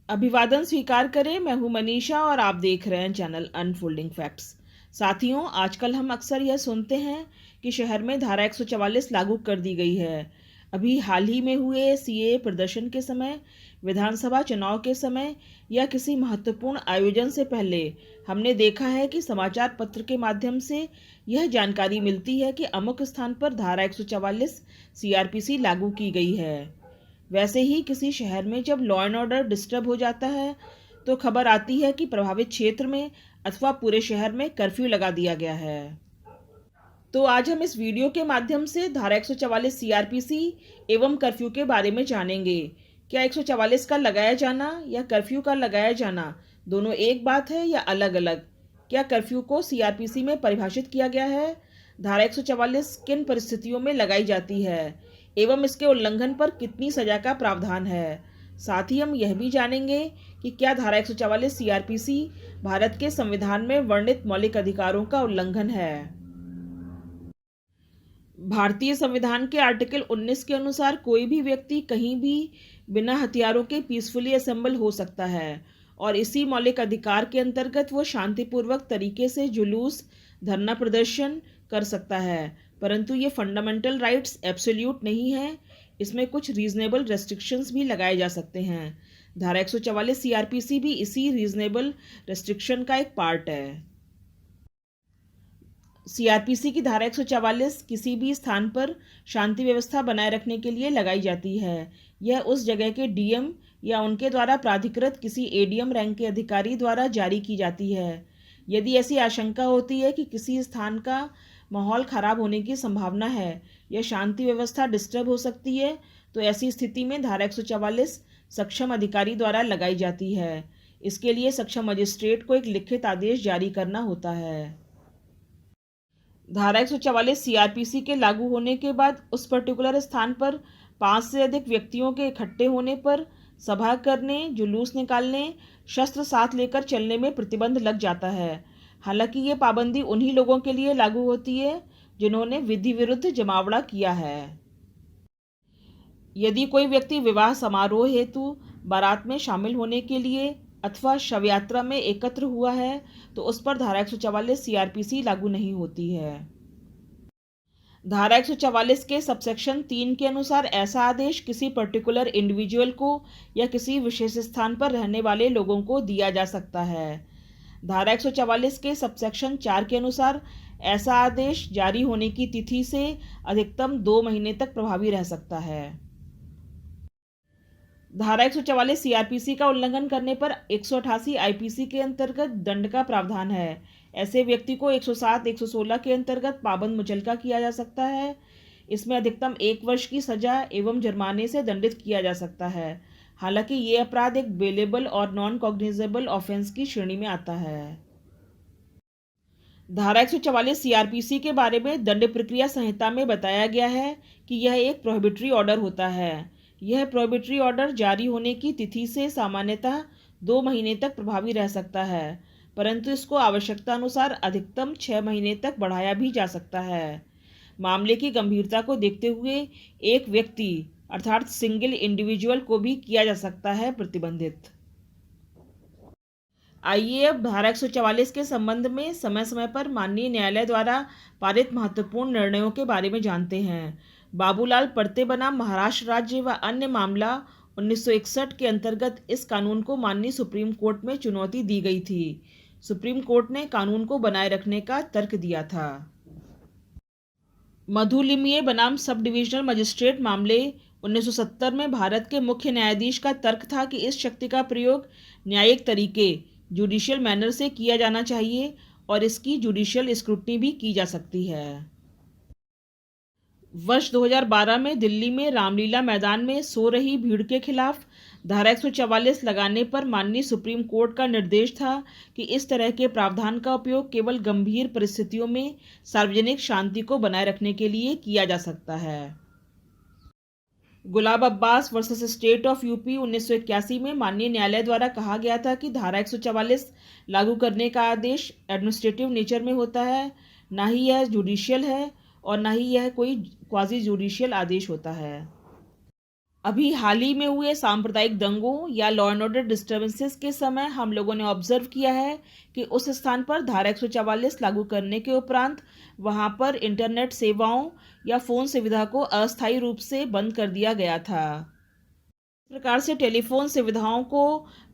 अभिवादन स्वीकार करें। मैं हूं मनीषा और आप देख रहे हैं चैनल अनफोल्डिंग फैक्ट्स। साथियों, आजकल हम अक्सर यह सुनते हैं कि शहर में धारा 144 लागू कर दी गई है। अभी हाल ही में हुए सीए प्रदर्शन के समय, विधानसभा चुनाव के समय या किसी महत्वपूर्ण आयोजन से पहले हमने देखा है कि समाचार पत्र के माध्यम से यह जानकारी मिलती है कि अमुक स्थान पर धारा 144 सीआरपीसी लागू की गई है। वैसे ही किसी शहर में जब लॉ एंड ऑर्डर डिस्टर्ब हो जाता है तो खबर आती है कि प्रभावित क्षेत्र में अथवा पूरे शहर में कर्फ्यू लगा दिया गया है। तो आज हम इस वीडियो के माध्यम से धारा 144 सीआरपीसी एवं कर्फ्यू के बारे में जानेंगे। क्या 144 का लगाया जाना या कर्फ्यू का लगाया जाना दोनों एक बात है या अलग अलग? क्या कर्फ्यू को सीआरपीसी में परिभाषित किया गया है? धारा 144 किन परिस्थितियों में लगाई जाती है एवं इसके उल्लंघन पर कितनी सजा का प्रावधान है? साथ ही हम यह भी जानेंगे कि क्या धारा 144 सीआरपीसी भारत के संविधान में वर्णित मौलिक अधिकारों का उल्लंघन है। भारतीय संविधान के आर्टिकल 19 के अनुसार कोई भी व्यक्ति कहीं भी बिना हथियारों के पीसफुली असेंबल हो सकता है और इसी मौलिक अधिकार के अंतर्गत वो शांतिपूर्वक तरीके से जुलूस, धरना प्रदर्शन कर सकता है। परंतु ये फंडामेंटल राइट्स एब्सोल्यूट नहीं है। इसमें कुछ रीजनेबल रेस्ट्रिक्शंस भी लगाए जा सकते हैं। धारा 144 सीआरपीसी भी इसी रीजनेबल रेस्ट्रिक्शन का एक पार्ट है। सीआरपीसी की धारा 144 किसी भी स्थान पर शांति व्यवस्था बनाए रखने के लिए लगाई जाती है। यह उस जगह के डीएम या उनके द्वारा प्राधिकृत किसी एडीएम रैंक के अधिकारी द्वारा जारी की जाती है। यदि ऐसी आशंका होती है कि किसी स्थान का माहौल खराब होने की संभावना है या शांति व्यवस्था डिस्टर्ब हो सकती है तो ऐसी स्थिति में धारा 144 सक्षम अधिकारी द्वारा लगाई जाती है। इसके लिए सक्षम मजिस्ट्रेट को एक लिखित आदेश जारी करना होता है। धारा 144 सीआरपीसी के लागू होने के बाद उस पर्टिकुलर स्थान पर 5 से अधिक व्यक्तियों के इकट्ठे होने पर सभा करने, जुलूस निकालने, शस्त्र साथ लेकर चलने में प्रतिबंध लग जाता है। हालांकि ये पाबंदी उन्हीं लोगों के लिए लागू होती है जिन्होंने विधि विरुद्ध जमावड़ा किया है। यदि कोई व्यक्ति विवाह समारोह हेतु बारात में शामिल होने के लिए अथवा शव यात्रा में एकत्र हुआ है तो उस पर धारा 144 सीआरपीसी लागू नहीं होती है। धारा 144 के सबसेक्शन 3 के अनुसार ऐसा आदेश किसी पर्टिकुलर इंडिविजुअल को या किसी विशेष स्थान पर रहने वाले लोगों को दिया जा सकता है। धारा 144 के सबसेक्शन 4 के अनुसार ऐसा आदेश जारी होने की तिथि से अधिकतम 2 महीने तक प्रभावी रह सकता है। धारा 144 सीआरपीसी का उल्लंघन करने पर 188 आईपीसी के अंतर्गत दंड का प्रावधान है। ऐसे व्यक्ति को 107, 116 के अंतर्गत पाबंद मुचलका किया जा सकता है। इसमें अधिकतम 1 वर्ष की सजा एवं जुर्माने से दंडित किया जा सकता है। हालांकि ये अपराध एक बेलेबल और नॉन कॉग्निजेबल ऑफेंस की श्रेणी में आता है। धारा 144 सीआरपीसी के बारे में दंड प्रक्रिया संहिता में बताया गया है कि यह एक प्रोहिबिटरी ऑर्डर होता है। यह प्रोहिबिटरी ऑर्डर जारी होने की तिथि से सामान्यतः 2 महीने तक प्रभावी रह सकता है, परंतु इसको आवश्यकता अनुसार अधिकतम 6 महीने तक बढ़ाया भी जा सकता है। मामले की गंभीरता को देखते हुए एक व्यक्ति अर्थात सिंगल इंडिविजुअल को भी किया जा सकता है प्रतिबंधित। आइए अब धारा 144 के संबंध में समय समय पर माननीय न्यायालय द्वारा पारित महत्वपूर्ण निर्णयों के बारे में जानते हैं। बाबूलाल परते बनाम महाराष्ट्र राज्य व अन्य मामला 1961 के अंतर्गत इस कानून को माननीय सुप्रीम कोर्ट में चुनौती दी गई थी। सुप्रीम कोर्ट ने कानून को बनाए रखने का तर्क दिया था। मधुलिमिये बनाम सब डिविजनल मजिस्ट्रेट मामले 1970 में भारत के मुख्य न्यायाधीश का तर्क था कि इस शक्ति का प्रयोग न्यायिक तरीके जुडिशियल मैनर से किया जाना चाहिए और इसकी जुडिशियल स्क्रूटनी भी की जा सकती है। वर्ष 2012 में दिल्ली में रामलीला मैदान में सो रही भीड़ के खिलाफ धारा 144 लगाने पर माननीय सुप्रीम कोर्ट का निर्देश था कि इस तरह के प्रावधान का उपयोग केवल गंभीर परिस्थितियों में सार्वजनिक शांति को बनाए रखने के लिए किया जा सकता है। Gulab Abbas versus state of UP 1981 में माननीय न्यायालय द्वारा कहा गया था कि धारा 144 लागू करने का आदेश एडमिनिस्ट्रेटिव नेचर में होता है, ना ही यह जुडिशियल है और ना ही यह कोई क्वाजी जुडिशियल आदेश होता है। अभी हाल ही में हुए सांप्रदायिक दंगों या लॉ एंड ऑर्डर डिस्टर्बेंसेस के समय हम लोगों ने ऑब्जर्व किया है कि उस स्थान पर धारा 144 लागू करने के उपरांत वहां पर इंटरनेट सेवाओं या फ़ोन सुविधा को अस्थायी रूप से बंद कर दिया गया था। इस प्रकार से टेलीफोन सुविधाओं को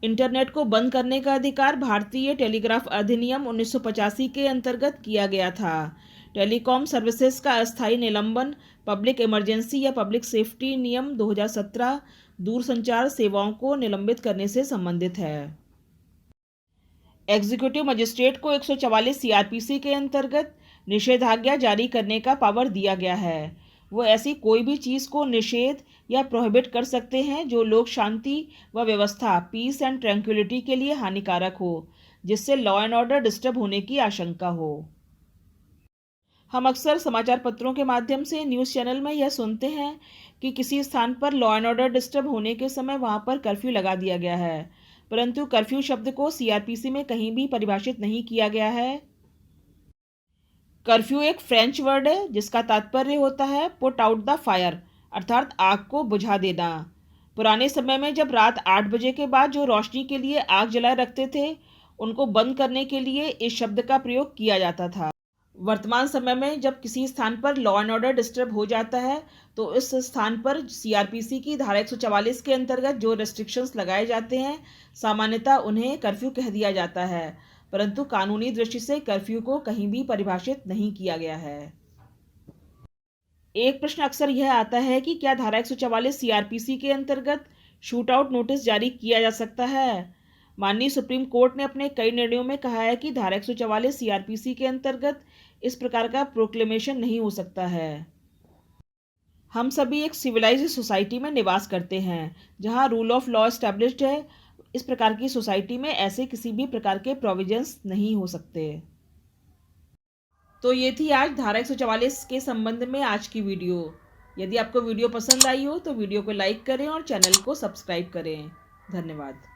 इंटरनेट को बंद करने का अधिकार भारतीय टेलीग्राफ अधिनियम 1985 के अंतर्गत किया गया था। टेलीकॉम सर्विसेज का अस्थायी निलंबन पब्लिक इमरजेंसी या पब्लिक सेफ्टी नियम 2017 दूरसंचार सेवाओं को निलंबित करने से संबंधित है। एग्जीक्यूटिव मजिस्ट्रेट को 144 सीआरपीसी के अंतर्गत निषेधाज्ञा जारी करने का पावर दिया गया है। वो ऐसी कोई भी चीज़ को निषेध या प्रोहिबिट कर सकते हैं जो लोक शांति व व्यवस्था पीस एंड ट्रैंक्विलिटी के लिए हानिकारक हो, जिससे लॉ एंड ऑर्डर डिस्टर्ब होने की आशंका हो। हम अक्सर समाचार पत्रों के माध्यम से न्यूज़ चैनल में यह सुनते हैं कि किसी स्थान पर लॉ एंड ऑर्डर डिस्टर्ब होने के समय वहां पर कर्फ्यू लगा दिया गया है, परंतु कर्फ्यू शब्द को सीआरपीसी में कहीं भी परिभाषित नहीं किया गया है। कर्फ्यू एक फ्रेंच वर्ड है जिसका तात्पर्य होता है पुट आउट द फायर, अर्थात आग को बुझा देना। पुराने समय में जब रात 8 बजे के बाद जो रोशनी के लिए आग जलाए रखते थे, उनको बंद करने के लिए इस शब्द का प्रयोग किया जाता था। वर्तमान समय में जब किसी स्थान पर लॉ एंड ऑर्डर डिस्टर्ब हो जाता है, तो इस स्थान पर सीआरपीसी की धारा 144 के अंतर्गत जो रेस्ट्रिक्शंस लगाए जाते हैं, सामान्यतः उन्हें कर्फ्यू कह दिया जाता है, परंतु कानूनी दृष्टि से कर्फ्यू को कहीं भी परिभाषित नहीं किया गया है। एक प्रश्न अक्सर यह आता है कि क्या धारा 144 सीआरपीसी के अंतर्गत शूट आउट नोटिस जारी किया जा सकता है। माननीय सुप्रीम कोर्ट ने अपने कई निर्णयों में कहा है कि धारा 144 सीआरपीसी के अंतर्गत इस प्रकार का प्रोक्लेमेशन नहीं हो सकता है। हम सभी एक सिविलाइज्ड सोसाइटी में निवास करते हैं जहां रूल ऑफ लॉ एस्टैब्लिश्ड है। इस प्रकार की सोसाइटी में ऐसे किसी भी प्रकार के प्रोविजंस नहीं हो सकते। तो ये थी आज धारा 144 के संबंध में आज की वीडियो। यदि आपको वीडियो पसंद आई हो तो वीडियो को लाइक करें और चैनल को सब्सक्राइब करें। धन्यवाद।